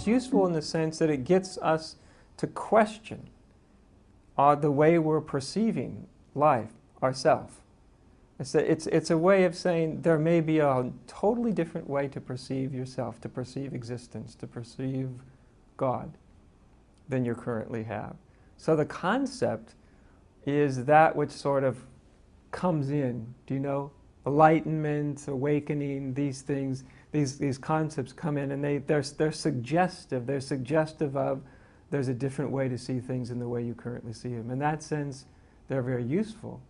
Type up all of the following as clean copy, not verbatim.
It's useful in the sense that it gets us to question the way we're perceiving life, ourselves. It's a way of saying there may be a totally different way to perceive yourself, to perceive existence, to perceive God than you currently have. So the concept is that which sort of comes in, do you know? Enlightenment, awakening, these things, these concepts come in, and they're suggestive. They're suggestive of there's a different way to see things than the way you currently see them. In that sense, they're very useful,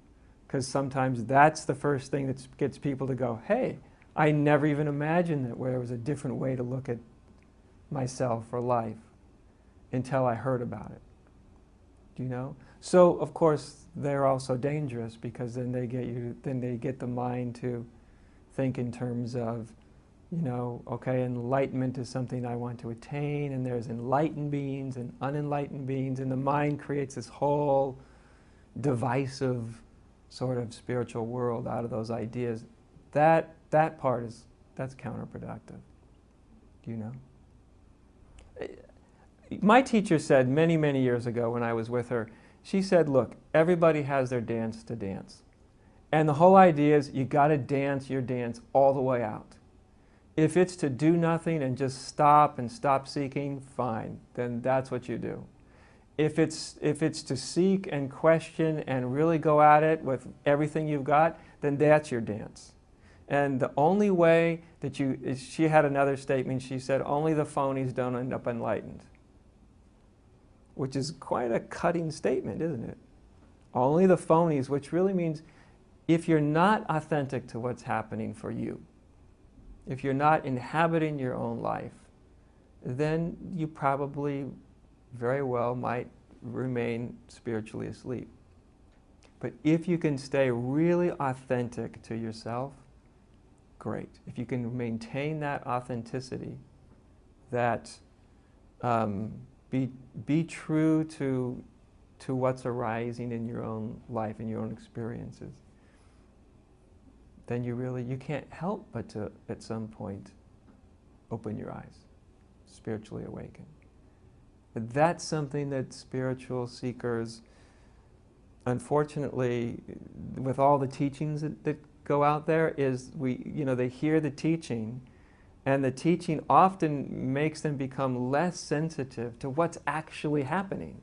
because sometimes that's the first thing that gets people to go, hey, I never even imagined that there was a different way to look at myself or life until I heard about it. Do you know? So, of course, they're also dangerous, because then they get the mind to think in terms of, you know, okay, enlightenment is something I want to attain, and there's enlightened beings and unenlightened beings, and the mind creates this whole divisive sort of spiritual world out of those ideas. That part that's counterproductive. Do you know? My teacher said many, many years ago when I was with her, she said, look, everybody has their dance to dance. And the whole idea is you got to dance your dance all the way out. If it's to do nothing and just stop seeking, fine, then that's what you do. If it's to seek and question and really go at it with everything you've got, then that's your dance. And the only way that she had another statement, she said, only the phonies don't end up enlightened. Which is quite a cutting statement, isn't it? Only the phonies, which really means if you're not authentic to what's happening for you, if you're not inhabiting your own life, then you probably very well might remain spiritually asleep. But if you can stay really authentic to yourself, great. If you can maintain that authenticity, that be true to what's arising in your own life, in your own experiences, then you can't help but to, at some point, open your eyes, spiritually awaken. But that's something that spiritual seekers, unfortunately, with all the teachings that go out there, is they hear the teaching, and the teaching often makes them become less sensitive to what's actually happening.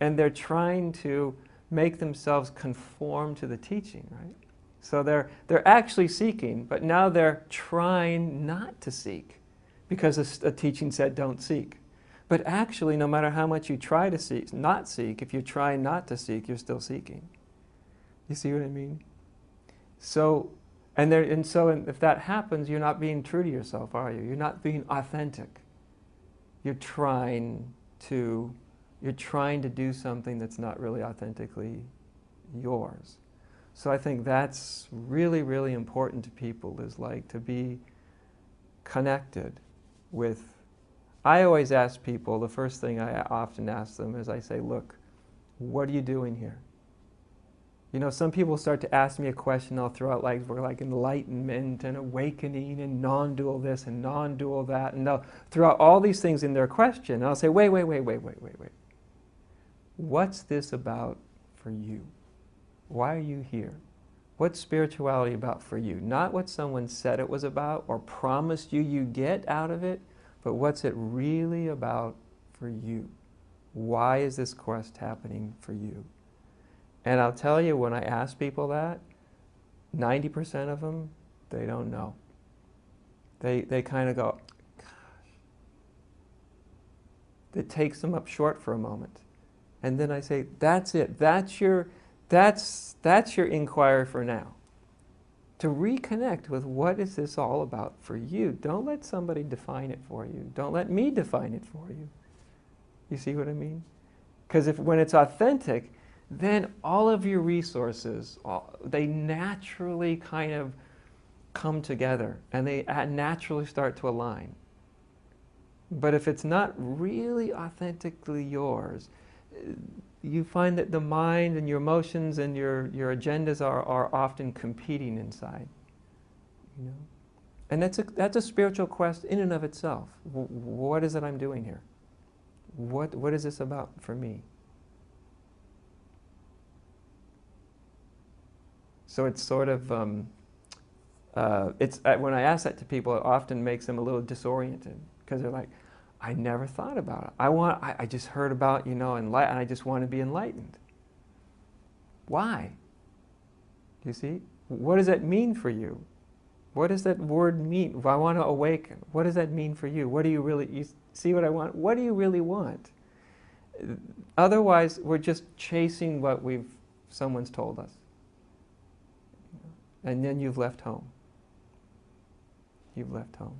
And they're trying to make themselves conform to the teaching, right? So they're actually seeking, but now they're trying not to seek, because a teaching said don't seek. But actually, no matter how much you try to not seek, if you try not to seek, you're still seeking. You see what I mean? So if that happens, you're not being true to yourself, are you? You're not being authentic. You're trying to do something that's not really authentically yours. So I think that's really, really important to people, is like to be connected with. I always ask people, the first thing I often ask them is I say, look, what are you doing here? You know, some people start to ask me a question, I'll throw out we're like enlightenment and awakening and non-dual this and non-dual that, and they'll throw out all these things in their question, and I'll say, wait. What's this about for you? Why are you here? What's spirituality about for you? Not what someone said it was about or promised you get out of it, but what's it really about for you? Why is this quest happening for you? And I'll tell you, when I ask people that, 90% of them, they don't know. They kind of go, gosh. It takes them up short for a moment. And then I say, that's it. That's your inquiry for now. To reconnect with what is this all about for you. Don't let somebody define it for you. Don't let me define it for you. You see what I mean? Because when it's authentic, then all of your resources, they naturally kind of come together, and they naturally start to align. But if it's not really authentically yours, you find that the mind and your emotions and your agendas are often competing inside. You know? And that's a spiritual quest in and of itself. What is it I'm doing here? What is this about for me? So it's sort of, when I ask that to people, it often makes them a little disoriented, because they're like, I never thought about it. I just heard about, and I just want to be enlightened. Why? You see? What does that mean for you? What does that word mean? I want to awaken. What does that mean for you? What do you really, you see what I want? What do you really want? Otherwise, we're just chasing what someone's told us. And then you've left home. You've left home.